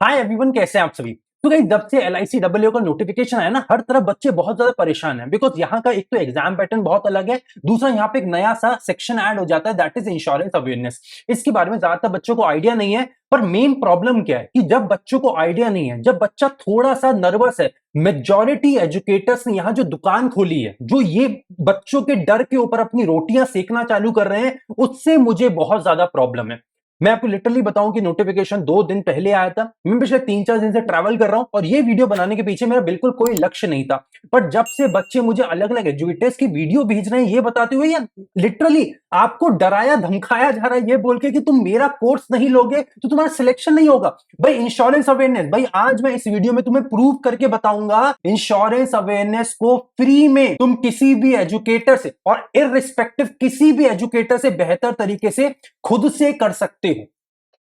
Hi everyone, कैसे हैं आप सभी। तो गाइस, जब से LIC डब्ल्यू का नोटिफिकेशन आया ना, हर तरफ बच्चे बहुत ज्यादा परेशान हैं। बिकॉज यहाँ का एक तो एग्जाम पैटर्न बहुत अलग है, दूसरा यहाँ पे एक नया सा सेक्शन ऐड हो जाता है, दैट इज इंश्योरेंस अवेयरनेस। इसके बारे में ज्यादातर बच्चों को आइडिया नहीं है। पर मेन प्रॉब्लम क्या है कि जब बच्चों को आइडिया नहीं है, जब बच्चा थोड़ा सा नर्वस है, मेजॉरिटी एजुकेटर्स ने यहाँ जो दुकान खोली है, जो ये बच्चों के डर के ऊपर अपनी रोटियां सेकना चालू कर रहे हैं, उससे मुझे बहुत ज्यादा प्रॉब्लम है। मैं आपको लिटरली बताऊं कि नोटिफिकेशन 2 दिन पहले आया था। मैं पिछले 3-4 दिन से ट्रैवल कर रहा हूं और ये वीडियो बनाने के पीछे मेरा बिल्कुल कोई लक्ष्य नहीं था। पर जब से बच्चे मुझे अलग अलग एजुकेटर्स की वीडियो भेज रहे हैं ये बताते हुए, यार लिटरली आपको डराया धमकाया जा रहा है ये बोल के कि तुम मेरा कोर्स नहीं लोगे तो तुम्हारा सिलेक्शन नहीं होगा। भाई इंश्योरेंस अवेयरनेस, भाई आज मैं इस वीडियो में तुम्हें प्रूव करके बताऊंगा इंश्योरेंस अवेयरनेस को फ्री में तुम किसी भी एजुकेटर से और इररिस्पेक्टिव किसी भी एजुकेटर से बेहतर तरीके से खुद से कर सकते हो।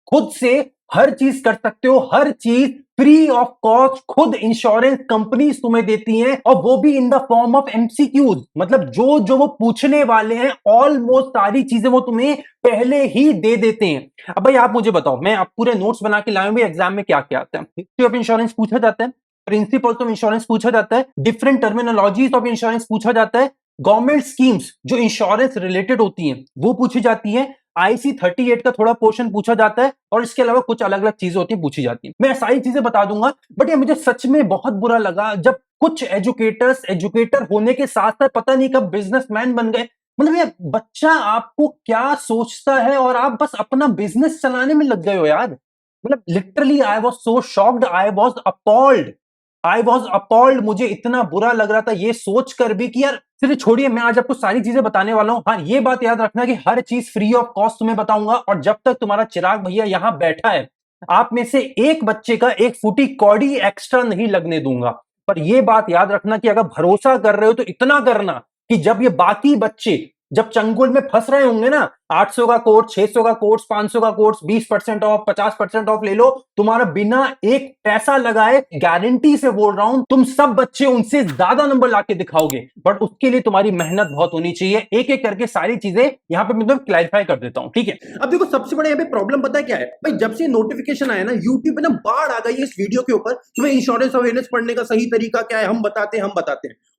खुद से हर चीज कर सकते हो, हर चीज फ्री ऑफ कॉस्ट खुद इंश्योरेंस कंपनीज तुम्हें देती हैं, और वो भी in the form of MCQs। मतलब जो जो वो पूछने वाले हैं ऑलमोस्ट सारी चीजें वो तुम्हें पहले ही दे देते हैं। अब भाई आप मुझे बताओ, मैं आप पूरे नोट्स बना के लाए हूं एग्जाम में क्या क्या आता है। हिस्ट्री ऑफ इंश्योरेंस पूछा जाता है, प्रिंसिपल्स ऑफ इंश्योरेंस पूछा जाता है, डिफरेंट टर्मिनोलॉजीज ऑफ इंश्योरेंस पूछा जाता है, गवर्नमेंट स्कीम्स जो इंश्योरेंस रिलेटेड होती हैं वो पूछी जाती है, IC38 का थोड़ा पोर्शन पूछा जाता है, और इसके अलावा कुछ अलग अलग चीजें होती हैं पूछी जाती हैं। मैं सारी चीजें बता दूंगा। बट ये मुझे सच में बहुत बुरा लगा जब कुछ एजुकेटर्स एजुकेटर होने के साथ साथ पता नहीं कब बिजनेसमैन बन गए। मतलब ये बच्चा आपको क्या सोचता है और आप बस अपना बिजनेस चलाने में लग गए हो यार। मतलब literally I was so shocked, I was appalled. मुझे इतना बुरा लग रहा था ये सोचकर भी कि यार चलिए छोड़िए, मैं आज आपको सारी चीजें बताने वाला हूं। हाँ, ये बात याद रखना कि हर चीज फ्री ऑफ कॉस्ट तुम्हें बताऊंगा, और जब तक तुम्हारा चिराग भैया यहां बैठा है आप में से एक बच्चे का एक फूटी कौड़ी एक्स्ट्रा नहीं लगने दूंगा। पर यह बात याद रखना कि अगर भरोसा कर रहे हो तो इतना करना कि जब ये बाकी बच्चे जब चंगुल में फंस रहे होंगे ना, 800 का कोर्स, 600 का कोर्स, 500 का कोर्स, 20% ऑफ, 50% ऑफ ले लो, तुम्हारा बिना एक पैसा लगाए गारंटी से बोल रहा हूं तुम सब बच्चे उनसे ज्यादा नंबर लाके दिखाओगे। बट उसके लिए तुम्हारी मेहनत बहुत होनी चाहिए। एक एक करके सारी चीजें यहां पे मैं तुम्हें क्लैरिफाई कर देता हूं, ठीक है। अब देखो सबसे बड़ा यहाँ पे प्रॉब्लम पता है क्या है भाई। जब से नोटिफिकेशन आया ना यूट्यूब पे ना बाढ़ आ गई है इस वीडियो के ऊपर कि भाई इंश्योरेंस अवेयरनेस पढ़ने का सही तरीका क्या है, हम बताते हैं।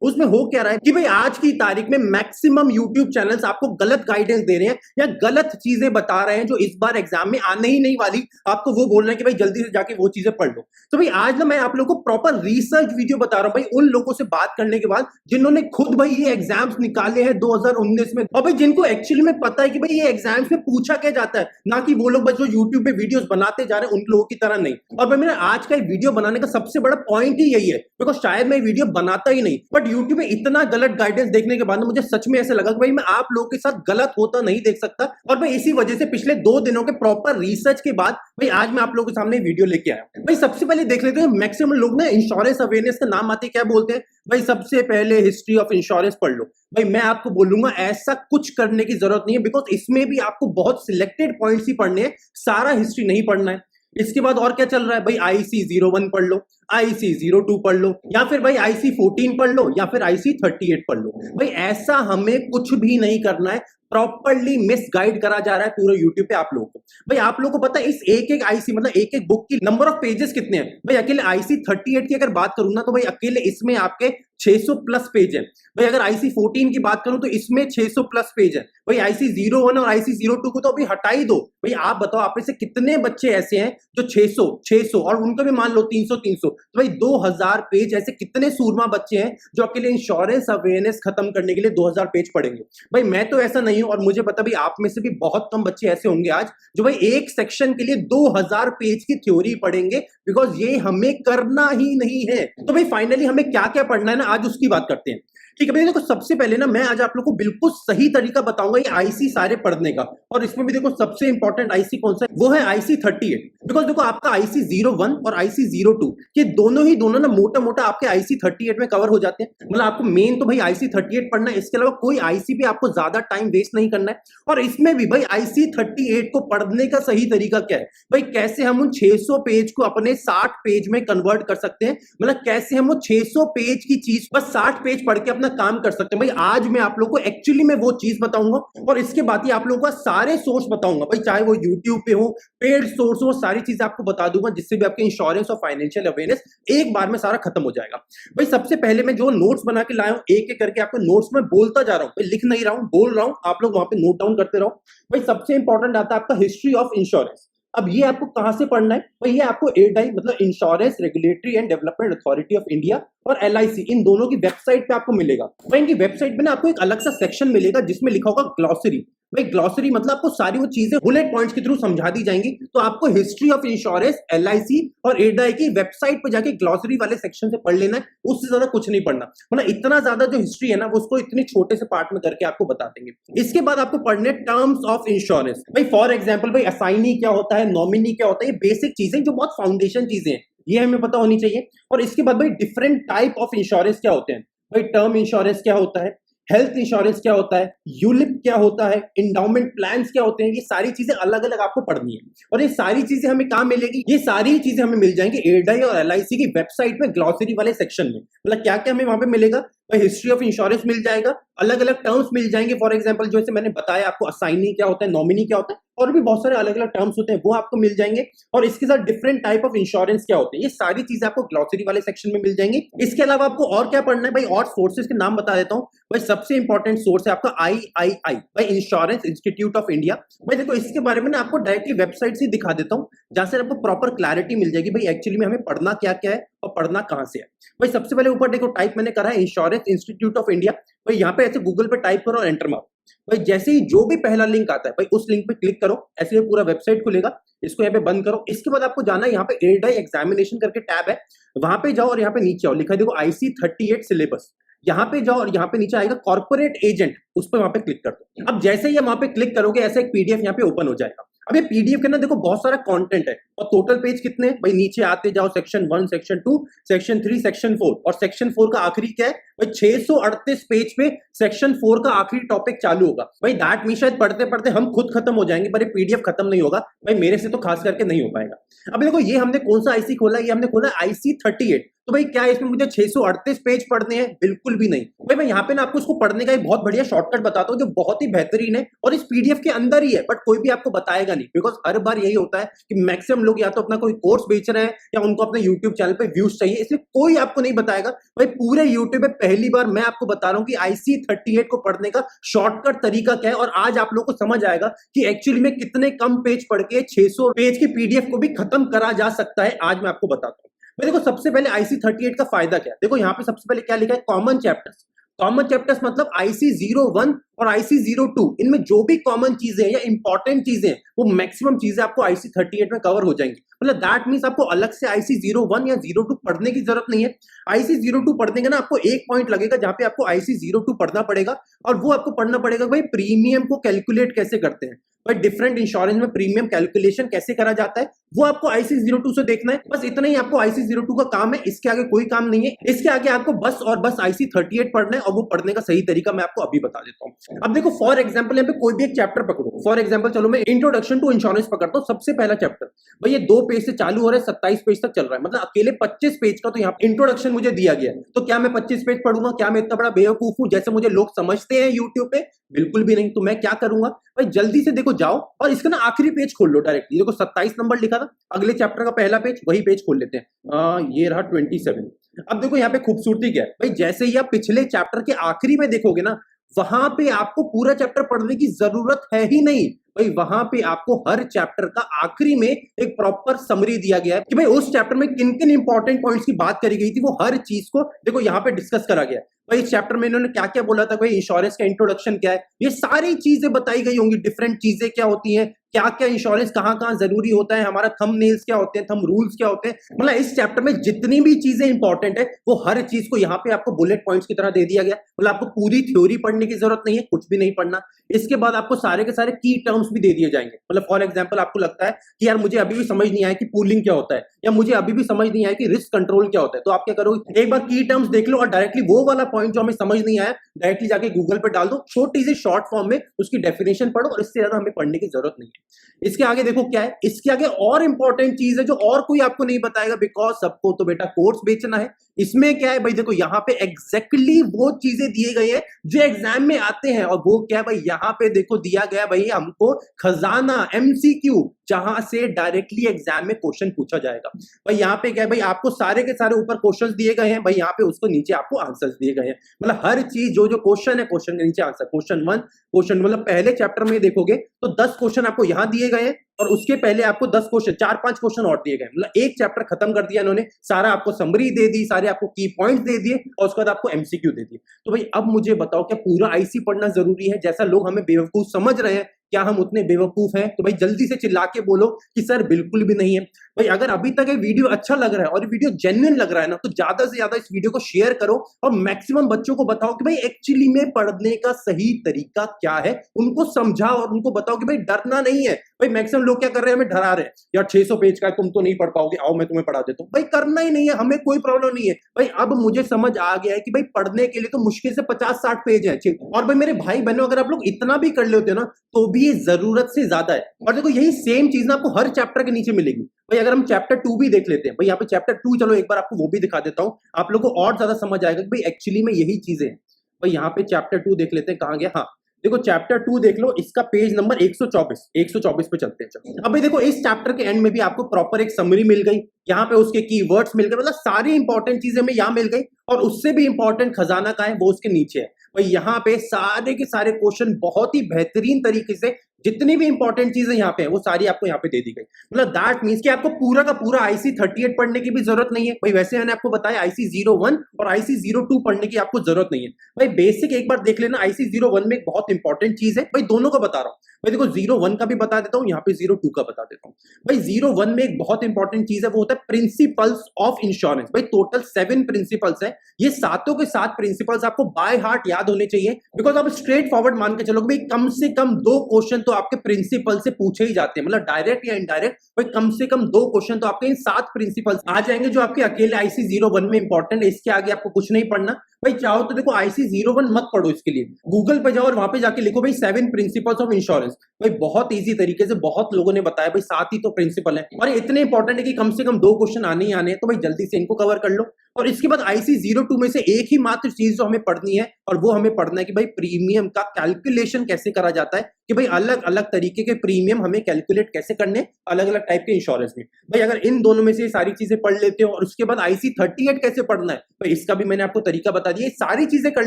उसमें हो क्या रहा है कि भाई आज की तारीख में मैक्सिमम यूट्यूब चैनल्स आपको गलत गाइडेंस दे रहे हैं या गलत चीजें बता रहे हैं जो इस बार एग्जाम में आने ही नहीं वाली। आपको वो बोल रहे हैं कि भाई जल्दी से जाके वो चीजें पढ़ लो। तो भाई आज ना मैं आप लोगों को प्रॉपर रिसर्च वीडियो बता रहा हूं भाई, उन लोगों से बात करने के बाद जिन्होंने खुद भाई ये एग्जाम्स निकाले हैं 2019 में, और भाई जिनको एक्चुअली में पता है कि भाई ये एग्जाम्स में पूछा क्या जाता है, ना कि वो लोग बस जो यूट्यूब पे वीडियोस बनाते जा रहे हैं उन लोगों की तरह नहीं। और भाई मेरा आज का वीडियो बनाने का सबसे बड़ा पॉइंट ही यही है, बिकॉज शायद मैं वीडियो बनाता ही नहीं, बट यूट्यूब में इतना गलत गाइडेंस देखने के बाद मुझे सच में ऐसा लगा कि भाई मैं आप लोगों के साथ गलत होता नहीं देख सकता। और भाई इसी वजह से पिछले 2 दिनों के प्रॉपर रिसर्च के बाद भाई आज मैं आप लोगों के सामने वीडियो लेके आया। भाई सबसे पहले देख लेते हैं, मैक्सिमम लोग ना इंश्योरेंस अवेयरनेस का नाम आते क्या बोलते हैं, भाई सबसे पहले हिस्ट्री ऑफ इंश्योरेंस पढ़ लो। भाई मैं आपको बोलूंगा ऐसा कुछ करने की जरूरत नहीं है, बिकॉज इसमें भी आपको बहुत सिलेक्टेड पॉइंट्स ही पढ़ने हैं, सारा हिस्ट्री नहीं पढ़ना है। इसके बाद और क्या चल रहा है भाई, IC01 पढ़ लो, IC02 पढ़ लो, या फिर भाई IC14 पढ़ लो, या फिर IC38 पढ़ लो। भाई ऐसा हमें कुछ भी नहीं करना है, प्रॉपरली मिस गाइड करा जा रहा है पूरे यूट्यूब पे आप लोगों को। भाई आप लोगों को पता है इस एक एक आईसी मतलब एक एक बुक की नंबर ऑफ पेजेस कितने हैं। भाई अकेले IC38 की अगर बात करूं ना तो भाई अकेले इसमें आपके 600 प्लस पेज है। भाई अगर IC14 की बात करूं तो इसमें 600 प्लस पेज है। भाई IC01 और IC02 को तो अभी हटा ही दो। भाई आप बताओ आप में से कितने बच्चे ऐसे हैं जो 600 और उनको भी मान लो 300 तो भाई 2000 पेज, ऐसे कितने सूरमा बच्चे हैं जो अकेले इंश्योरेंस अवेयरनेस खत्म करने के लिए 2000 पेज पढ़ेंगे। भाई मैं तो ऐसा नहीं हूं, और मुझे पता भी आप में से भी बहुत कम बच्चे ऐसे होंगे आज जो भाई एक सेक्शन के लिए 2000 पेज की थ्योरी पढ़ेंगे, बिकॉज ये हमें करना ही नहीं है। तो भाई फाइनली हमें क्या क्या पढ़ना है ना, आज उसकी बात करते हैं। ठीक है भाई, देखो सबसे पहले ना मैं आज आप लोग को बिल्कुल सही तरीका बताऊंगा ये आईसी सारे पढ़ने का। और इसमें भी देखो सबसे इंपॉर्टेंट आईसी कौन सा है, वो है IC38। बिकॉज देखो आपका IC01 और IC02 ये दोनों ना मोटा मोटा आपके IC38 में कवर हो जाते हैं। मतलब आपको मेन तो भाई IC38 पढ़ना है, इसके अलावा कोई आईसी पे आपको ज्यादा टाइम वेस्ट नहीं करना है। और इसमें भी भाई IC38 को पढ़ने का सही तरीका क्या है, भाई कैसे हम उन 600 पेज को अपने 60 पेज में कन्वर्ट कर सकते हैं। मतलब कैसे हम वो 600 पेज की चीज बस 60 पेज पढ़ के अपना अपना काम कर सकते हैं। भाई आज मैं आप लोग को एक्चुअली में वो चीज बताऊंगा और इसके बाद ही आप लोगों का सारे सोर्स बताऊंगा, भाई चाहे वो यूट्यूब पे हो, पेड सोर्स हो, सारी चीजें आपको बता दूंगा, जिससे भी आपके इंश्योरेंस और फाइनेंशियल अवेयरनेस एक बार में सारा खत्म हो जाएगा। भाई सबसे पहले मैं जो नोट्स बना के लाया हूं, एक एक करके आपको नोट्स में बोलता जा रहा हूं, भाई लिख नहीं रहा हूं, बोल रहा हूं, आप लोग वहां पे नोट डाउन करते रहो। भाई सबसे इंपॉर्टेंट आता है आपका हिस्ट्री ऑफ इंश्योरेंस। अब ये आपको कहां से पढ़ना है? भाई ये आपको एडाई मतलब insurance regulatory and development authority of India और एलआईसी, इन दोनों की वेबसाइट पे आपको मिलेगा। भाई इनकी वेबसाइट पे ना आपको एक अलग सा सेक्शन मिलेगा जिसमें लिखा होगा ग्लॉसरी। भाई ग्लॉसरी मतलब आपको सारी वो चीजें बुलेट पॉइंट्स के थ्रू समझा दी जाएंगी। तो आपको हिस्ट्री ऑफ इंश्योरेंस, एलआईसी और एडाई की वेबसाइट पे जाके ग्लॉसरी वाले सेक्शन से पढ़ लेना है, उससे ज्यादा कुछ नहीं पढ़ना। मतलब इतना ज्यादा जो हिस्ट्री है ना वो उसको इतने छोटे से पार्ट में करके आपको बता देंगे। इसके बाद आपको पढ़ने टर्म्स ऑफ इंश्योरेंस। भाई फॉर एग्जाम्पल भाई असाइनी क्या होता है, नॉमिनी क्या होता है, ये बेसिक चीजें जो बहुत फाउंडेशन चीजें हैं, ये हमें पता होनी चाहिए। और इसके बाद भाई डिफरेंट टाइप ऑफ इंश्योरेंस क्या होते हैं, भाई टर्म इंश्योरेंस क्या होता है, हेल्थ इंश्योरेंस क्या होता है, यूलिप क्या होता है, इंडाउमेंट प्लान्स क्या होते हैं, ये सारी चीजें अलग अलग आपको पढ़नी है। और ये सारी चीजें हमें कहां मिलेगी? ये सारी चीजें हमें मिल जाएंगी एडाई और एलआईसी की वेबसाइट में ग्लॉसरी वाले सेक्शन में। मतलब क्या क्या हमें वहां पे मिलेगा? भाई हिस्ट्री ऑफ इंश्योरेंस मिल जाएगा, अलग अलग टर्म्स मिल जाएंगे। फॉर एग्जांपल जैसे मैंने बताया आपको असाइनी क्या होता है, नॉमिनी क्या होता है, और भी बहुत सारे अलग अलग टर्म्स होते हैं, वो आपको मिल जाएंगे। और इसके साथ डिफरेंट टाइप ऑफ इंश्योरेंस क्या होते हैं, ये सारी चीजें आपको ग्लॉसरी वाले सेक्शन में मिल जाएंगी। इसके अलावा आपको और क्या पढ़ना है? भाई और सोर्सेज के नाम बता देता हूँ। भाई सबसे इंपॉर्टेंट सोर्स है आपका III, भाई इंश्योरेंस इंस्टीट्यूट ऑफ इंडिया। भाई देखो इसके बारे में ना आपको डायरेक्टली वेबसाइट से दिखा देता हूँ, जहां से आपको प्रॉपर क्लैरिटी मिल जाएगी भाई एक्चुअली में हमें पढ़ना क्या क्या है और पढ़ना कहां से है। भाई सबसे पहले ऊपर देखो टाइप मैंने करा है इंश्योरेंस इंस्टीट्यूट ऑफ इंडिया। भाई यहाँ पे ऐसे गूगल पे टाइप करो और एंटर मारो। भाई जैसे ही जो भी पहला लिंक आता है भाई उस लिंक पे क्लिक करो, ऐसे पूरा वेबसाइट खुलेगा। इसको यहाँ पे बंद करो। इसके बाद आपको जाना है यहाँ पे एडाई एग्जामिनेशन करके टैब है, वहां पे जाओ और यहाँ पे नीचे आओ, लिखा है देखो IC38 सिलेबस। यहाँ पे जाओ और यहाँ पे नीचे आएगा कॉर्पोरेट एजेंट, उस पर वहां पे क्लिक कर दो। अब जैसे ही वहां पे क्लिक करोगे ऐसा एक पीडीएफ यहाँ पे ओपन हो जाएगा। अब ये पीडीएफ के अंदर देखो बहुत सारा कंटेंट है और टोटल पेज कितने? भाई नीचे आते जाओ, सेक्शन 1, सेक्शन 2, सेक्शन 3, सेक्शन 4, और सेक्शन 4 का आखिरी क्या है? भाई 638 पेज पे सेक्शन 4 का आखिरी टॉपिक चालू होगा। भाई दैट मीन शायद पढ़ते पढ़ते हम खुद खत्म हो जाएंगे, पर ये पीडीएफ खत्म नहीं होगा। भाई मेरे से तो खास करके नहीं हो पाएगा। अब देखो ये हमने कौन सा आईसी खोला? ये हमने खोला IC38। तो भाई क्या इसमें मुझे 638 पेज पढ़ने हैं? बिल्कुल भी नहीं। भाई मैं यहाँ पे ना आपको इसको पढ़ने का एक बहुत बढ़िया शॉर्टकट बताता हूँ जो बहुत ही बेहतरीन है और इस पीडीएफ के अंदर ही है, बट कोई भी आपको बताएगा नहीं। बिकॉज हर बार यही होता है कि मैक्सिमम लोग या तो अपना कोई कोर्स बेच रहे हैं या उनको अपने यूट्यूब चैनल पे व्यूज चाहिए, इसलिए कोई आपको नहीं बताएगा। भाई पूरे यूट्यूब पे पहली बार मैं आपको बता रहा हूँ कि IC38 को पढ़ने का शॉर्टकट तरीका क्या है, और आज आप लोगों को समझ आएगा कि एक्चुअली में कितने कम पेज पढ़ के 600 पेज की पीडीएफ को भी खत्म करा जा सकता है। आज मैं आपको बताता हूँ। देखो सबसे पहले IC38 का फायदा क्या है? देखो यहाँ पे सबसे पहले क्या लिखा है? Common chapters. कॉमन चैप्टर्स मतलब IC01 और IC02, इनमें जो भी कॉमन चीजें हैं या इंपॉर्टेंट चीजें हैं वो मैक्सिमम चीजें आपको IC38 में कवर हो जाएंगी। मतलब दैट मींस आपको अलग से IC01 या 02 पढ़ने की जरूरत नहीं है। IC02 पढ़ने का ना आपको एक पॉइंट लगेगा जहां पे आपको IC02 पढ़ना पड़ेगा, और वो आपको पढ़ना पड़ेगा भाई प्रीमियम को कैलकुलेट कैसे करते हैं। भाई डिफरेंट इंश्योरेंस में प्रीमियम कैलकुलेशन कैसे करा जाता है वो आपको IC02 से देखना है। बस इतना ही आपको IC02 का काम है, इसके आगे कोई काम नहीं है। इसके आगे आपको बस और बस IC38 पढ़ना है, और वो पढ़ने का सही तरीका मैं आपको अभी बता देता हूँ। अब देखो फॉर एग्जांपल यहाँ पे कोई भी एक चैप्टर पकड़ो। फॉर एग्जांपल चलो मैं इंट्रोडक्शन टू इंश्योरेंस पकड़ता हूँ, सबसे पहला चैप्टर। भाई ये 2 पेज से चालू हो रहा है, 27 पेज तक चल रहा है, मतलब अकेले 25 पेज का तो यहाँ इंट्रोडक्शन मुझे दिया गया है। तो क्या मैं 25 पेज पढ़ूंगा? क्या मैं इतना बड़ा बेवकूफ हूँ जैसे मुझे लोग समझते हैं यूट्यूब पे? बिल्कुल भी नहीं। तो मैं क्या करूंगा भाई, जल्दी से देखो जाओ और इसका ना आखिरी पेज खोल लो डायरेक्टली। देखो 27 नंबर लिखा था, अगले चैप्टर का पहला पेज, वही पेज खोल लेते हैं। ये रहा 27। अब देखो यहाँ पे खूबसूरती क्या है भाई, जैसे ही आप पिछले चैप्टर के आखिरी में देखोगे ना, वहां पे आपको पूरा चैप्टर पढ़ने की जरूरत है ही नहीं। भाई वहां पे आपको हर चैप्टर का आखिरी में एक प्रॉपर समरी दिया गया है कि भाई उस चैप्टर में किन किन इंपॉर्टेंट पॉइंट्स की बात करी गई थी, वो हर चीज को देखो यहाँ पे डिस्कस करा गया है। भाई इस चैप्टर में इन्होंने क्या क्या बोला था, भाई इंश्योरेंस का इंट्रोडक्शन क्या है, ये सारी चीजें बताई गई होंगी। डिफरेंट चीजें क्या होती हैं, क्या क्या इंश्योरेंस कहाँ जरूरी होता है, हमारा थंबनेल्स क्या होते हैं, थंब रूल्स क्या होते हैं। मतलब इस चैप्टर में जितनी भी चीजें इंपॉर्टेंट है वो हर चीज को यहाँ पे आपको बुलेट पॉइंट्स की तरह दे दिया गया। मतलब आपको पूरी थ्योरी पढ़ने की जरूरत नहीं है, कुछ भी नहीं पढ़ना। इसके बाद आपको सारे के सारे की टर्म्स भी दे दिए जाएंगे। मतलब फॉर एग्जांपल आपको लगता है कि यार मुझे अभी भी समझ नहीं आया कि पूलिंग क्या होता है, या मुझे अभी भी समझ नहीं आया कि रिस्क कंट्रोल क्या होता है, तो आप क्या करोगे, एक बार की टर्म्स देख लो और डायरेक्टली वो वाला पॉइंट जो हमें समझ नहीं आया डायरेक्टली जाके गूगल पे डाल दो, छोटी सी शॉर्ट फॉर्म में उसकी डेफिनेशन पढ़ो, और इससे ज्यादा हमें पढ़ने की जरूरत नहीं है। इसके आगे देखो क्या है, इसके आगे और इंपॉर्टेंट चीज है जो और कोई आपको नहीं बताएगा, बिकॉज सबको तो बेटा कोर्स बेचना है। इसमें क्या है भाई, देखो यहाँ पे एग्जैक्टली वो चीजें दिए गए हैं जो एग्जाम में आते हैं। और वो क्या है भाई, यहाँ पे देखो दिया गया भाई हमको खजाना एमसीक्यू, जहां से डायरेक्टली एग्जाम में क्वेश्चन पूछा जाएगा। भाई यहाँ पे क्या है भाई, आपको सारे के सारे ऊपर क्वेश्चंस दिए गए हैं भाई, यहाँ पे उसको नीचे आपको आंसर्स दिए गए हैं। मतलब हर चीज जो जो क्वेश्चन है, क्वेश्चन के नीचे आंसर। क्वेश्चन 1, क्वेश्चन मतलब पहले चैप्टर में देखोगे तो 10 क्वेश्चन आपको यहाँ दिए गए हैं, और उसके पहले आपको 10 क्वेश्चन, 4-5 क्वेश्चन और दिए गए। मतलब एक चैप्टर खत्म कर दिया इन्होंने, सारा आपको समरी दे दी, सारे आपको की पॉइंट्स दे दिए, और उसके बाद आपको एमसीक्यू दे दिए। तो भाई अब मुझे बताओ, क्या पूरा आईसी पढ़ना जरूरी है? जैसा लोग हमें बेवकूफ समझ रहे हैं, क्या हम उतने बेवकूफ हैं? तो भाई जल्दी से चिल्ला के बोलो कि सर बिल्कुल भी नहीं है। भाई अगर अभी तक ये वीडियो अच्छा लग रहा है और वीडियो जेन्युइन लग रहा है ना, तो ज्यादा से ज्यादा इस वीडियो को शेयर करो और मैक्सिमम बच्चों को बताओ कि भाई एक्चुअली में पढ़ने का सही तरीका क्या है। उनको समझाओ और उनको बताओ कि भाई डरना नहीं है। भाई मैक्सिमम लोग क्या कर रहे हैं, हमें डरा रहे हैं, यार 600 पेज का है, तुम तो नहीं पढ़ पाओगे, आओ मैं तुम्हें पढ़ा देता हूं। भाई करना ही नहीं है, हमें कोई प्रॉब्लम नहीं है। भाई अब मुझे समझ आ गया है कि भाई पढ़ने के लिए तो मुश्किल से 50-60 पेज है। और भाई मेरे भाई बहनों, अगर आप लोग इतना भी कर लेते हो ना, तो भी ये जरूरत से ज्यादा है। और देखो यही सेम चीज ना आपको हर चैप्टर के नीचे मिलेगी। भाई अगर हम चैप्टर 2 भी देख लेते हैं, भाई यहाँ पे चैप्टर 2, चलो एक बार आपको वो भी दिखा देता हूं, आप लोगों को और ज्यादा समझ आएगा कि भाई एक्चुअली में यही चीजें हैं। भाई यहाँ पे चैप्टर 2 देख लेते हैं, कहां गया, हाँ देखो चैप्टर 2 देख लो, इसका पेज नंबर 124 पे चलते हैं। चलो अब भाई देखो, इस चैप्टर के एंड में भी आपको प्रॉपर एक समरी मिल गई, यहाँ पे उसके कीवर्ड्स मिल गए, मतलब सारी इंपॉर्टेंट चीजें हमें यहाँ मिल गई। और उससे भी इंपॉर्टेंट खजाना का है, वो उसके नीचे है। भाई यहाँ पे सारे के सारे क्वेश्चन बहुत ही बेहतरीन तरीके से, जितनी भी इंपॉर्टेंट चीजें यहाँ पे है वो सारी आपको यहाँ पे दे दी गई। मतलब दैट मींस कि आपको पूरा का पूरा आईसी 38 पढ़ने की भी जरूरत नहीं है। भाई वैसे मैंने आपको बताया आईसी 01 और आईसी 02 पढ़ने की आपको जरूरत नहीं है। भाई बेसिक एक बार देख लेना, आईसी 01 में एक बहुत इंपॉर्टेंट चीज है, भाई दोनों का बता रहा हूँ। भाई देखो 01 का भी बता देता हूँ, यहाँ पे 02 का बता देता हूँ। भाई 01 में एक बहुत इंपॉर्टेंट चीज है, वो होता है प्रिंसिपल्स ऑफ इंश्योरेंस। भाई टोटल 7 प्रिंसिपल्स है, ये सातों के सात प्रिंसिपल्स आपको बाय हार्ट याद होने चाहिए। बिकॉज आप स्ट्रेट फॉरवर्ड मान के चलोगे भाई कम से कम 2 क्वेश्चन तो आपके प्रिंसिपल से पूछे ही जाते हैं, मतलब डायरेक्ट या इनडायरेक्ट। भाई कम से कम 2 क्वेश्चन तो आपके इन 7 प्रिंसिपल्स आ जाएंगे, जो आपके अकेले आईसी 01 में इंपॉर्टेंट है। इसके आगे आपको कुछ नहीं पढ़ना। भाई चाहो तो देखो आईसी 01 मत पढ़ो, इसके लिए गूगल पे जाओ और वहां पे जाके लिखो भाई 7 प्रिंसिपल्स ऑफ इंश्योरेंस। भाई बहुत इजी तरीके से बहुत लोगों ने बताया, भाई 7 ही तो प्रिंसिपल है और इतने इंपॉर्टेंट है कि कम से कम 2 क्वेश्चन आने ही आने हैं। तो भाई जल्दी से इनको कवर कर लो। और इसके बाद आईसी 02 में से एक ही मात्र चीज जो हमें पढ़नी है, और वो हमें पढ़ना है कि भाई प्रीमियम का कैलकुलेशन कैसे करा जाता है, कि भाई अलग अलग तरीके के प्रीमियम हमें कैलकुलेट कैसे करने अलग अलग टाइप के इंश्योरेंस में। भाई अगर इन दोनों में से सारी चीजें पढ़ लेते हो, और उसके बाद आईसी 38 कैसे पढ़ना है, भाई इसका भी मैंने आपको तरीका बता दिया। सारी चीजें कर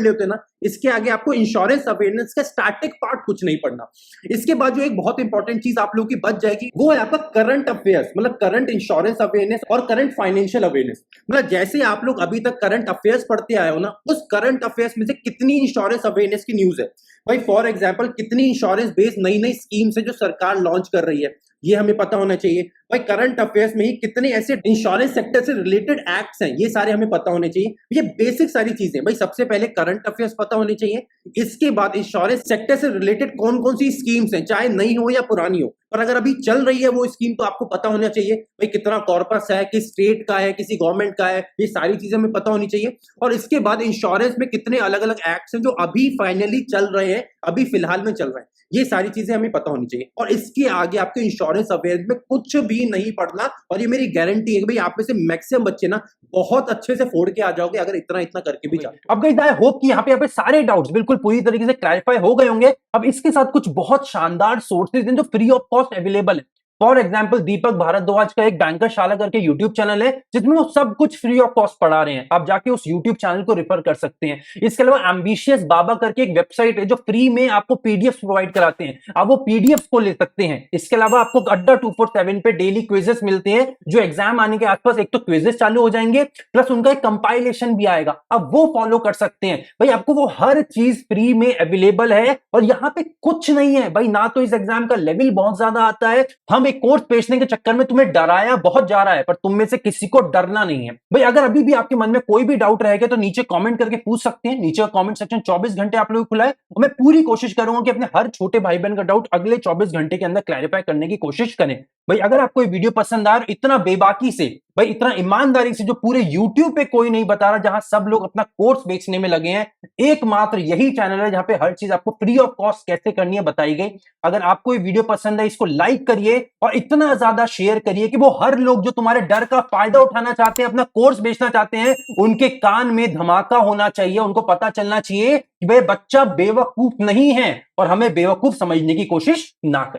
लेते हो ना, इसके आगे आपको इंश्योरेंस अवेयरनेस का स्टैटिक पार्ट कुछ नहीं पढ़ना। इसके बाद जो एक बहुत इंपॉर्टेंट चीज आप लोगों की बच जाएगी, वो है आपका करंट अफेयर्स, मतलब करंट इंश्योरेंस अवेयरनेस और करंट फाइनेंशियल अवेयरनेस। मतलब जैसे आप लोग अभी तक करंट अफेयर्स पढ़ते आए हो ना, उस करंट अफेयर्स में से कितनी इंश्योरेंस अवेयरनेस की न्यूज है। भाई फॉर एग्जांपल कितनी इंश्योरेंस बेस्ड नई नई स्कीम्स है जो सरकार लॉन्च कर रही है, ये हमें पता होना चाहिए। भाई करंट अफेयर्स में ही कितने ऐसे इंश्योरेंस सेक्टर से रिलेटेड एक्ट्स हैं, ये सारे हमें पता होने चाहिए। ये बेसिक सारी चीजें, भाई सबसे पहले करंट अफेयर्स पता होने चाहिए। इसके बाद इंश्योरेंस सेक्टर से रिलेटेड कौन कौन सी स्कीम्स हैं, चाहे नई हो या पुरानी हो, पर अगर अभी चल रही है वो स्कीम तो आपको पता होना चाहिए। भाई कितना कॉर्पस है, किस स्टेट का है, किसी गवर्नमेंट का है, ये सारी चीजें हमें पता होनी चाहिए। और इसके बाद इंश्योरेंस में कितने अलग अलग एक्ट्स हैं जो अभी फाइनली चल रहे हैं, अभी फिलहाल में चल रहे हैं, ये सारी चीजें हमें पता होनी चाहिए। और इसके आगे आपके इंश्योरेंस अवेयरनेस में कुछ भी नहीं पढ़ना, और ये मेरी गारंटी है कि भाई आप में से मैक्सिमम बच्चे ना बहुत अच्छे से फोड़ के आ जाओगे अगर इतना इतना करके भी जाओ। अब गाइस आई होप कि यहाँ पे सारे डाउट्स बिल्कुल पूरी तरीके से क्लैरिफाई हो गए होंगे। अब इसके साथ कुछ बहुत शानदार सोर्सेज हैं जो फ्री ऑफ कॉस्ट अवेलेबल है। फॉर एग्जाम्पल दीपक भारद्वाज का एक बैंकरशाला करके यूट्यूब चैनल है, जिसमें वो सब कुछ फ्री ऑफ कॉस्ट पढ़ा रहे हैं। आप जाके उस यूट्यूब चैनल को रेफर कर सकते हैं। इसके अलावा एम्बिशियस बाबा करके एक वेबसाइट है जो फ्री में आपको पीडीएफ प्रोवाइड कराते हैं, आप वो पीडीएफ को ले सकते हैं। इसके अलावा आपको अड्डा 247 पे डेली क्विजेस मिलते हैं, जो एग्जाम आने के आसपास एक तो क्विजेस चालू हो जाएंगे, प्लस उनका एक कंपाइलेशन भी आएगा, आप वो फॉलो कर सकते हैं। भाई आपको वो हर चीज फ्री में अवेलेबल है। और यहाँ पे कुछ नहीं है भाई, ना तो इस एग्जाम का लेवल बहुत ज्यादा आता है, हम एक कोर्स बेचने के चक्कर में तुम्हें डराया बहुत जा रहा है, पर तुम में से किसी को डरना नहीं है। भाई अगर अभी भी आपके मन में कोई भी डाउट रहेगा तो नीचे कमेंट करके पूछ सकते हैं। नीचे का कमेंट सेक्शन 24 घंटे आप लोगों को खुला है, और मैं पूरी कोशिश करूंगा कि अपने हर छोटे भाई बहन का डाउट अगले 24 घंटे के अंदर क्लैरिफाई करने की कोशिश करें। भाई अगर आपको ये वीडियो पसंद आया, इतना बेबाकी से भाई इतना ईमानदारी से जो पूरे YouTube पे कोई नहीं बता रहा, जहां सब लोग अपना कोर्स बेचने में लगे हैं, एकमात्र यही चैनल है जहां पे हर चीज आपको फ्री ऑफ कॉस्ट कैसे करनी है बताई गई। अगर आपको ये वीडियो पसंद है, इसको लाइक करिए और इतना ज्यादा शेयर करिए कि वो हर लोग जो तुम्हारे डर का फायदा उठाना चाहते हैं, अपना कोर्स बेचना चाहते हैं, उनके कान में धमाका होना चाहिए, उनको पता चलना चाहिए कि भाई बच्चा बेवकूफ नहीं है और हमें बेवकूफ समझने की कोशिश ना करें।